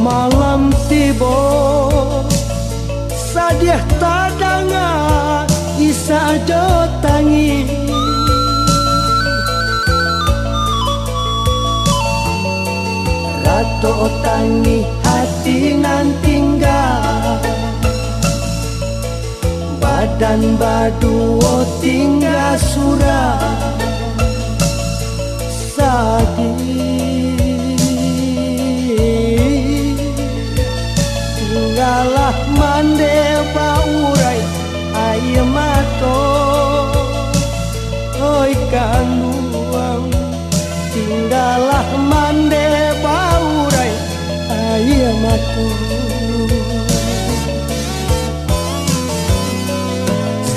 malam tiba sadiah tadanga isa aja tangi rato tangi hati nan tinggal badan baduo tinggal surah tinggalah mande baurai ayam mato oi kanuang tinggalah mande baurai ayam mato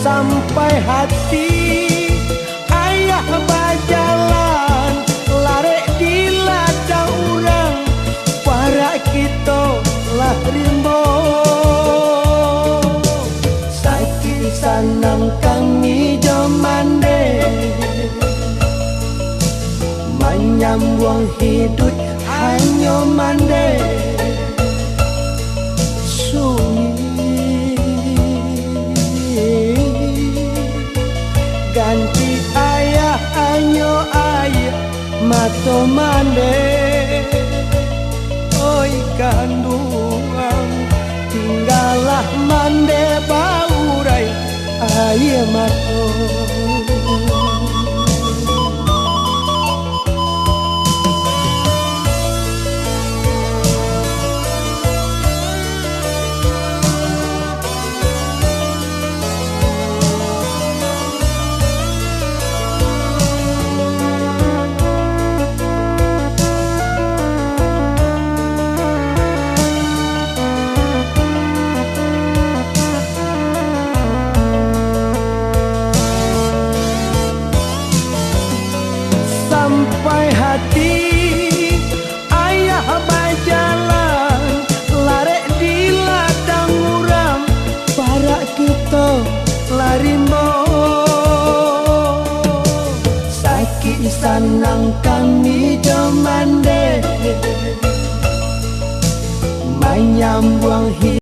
sampai hati ayah bajalan lare di ladang urang para kita lah rimbo sakit sanang kami jomande menyambung hidup hanya mande sunyi ganti ayah hanya ayah mato mande oi kandungan tinggalah mande baurai ayah mato sampai hati ayah bajalan lare di ladang urang para kita larimbo sakit sanang kami jomande menyambung hidup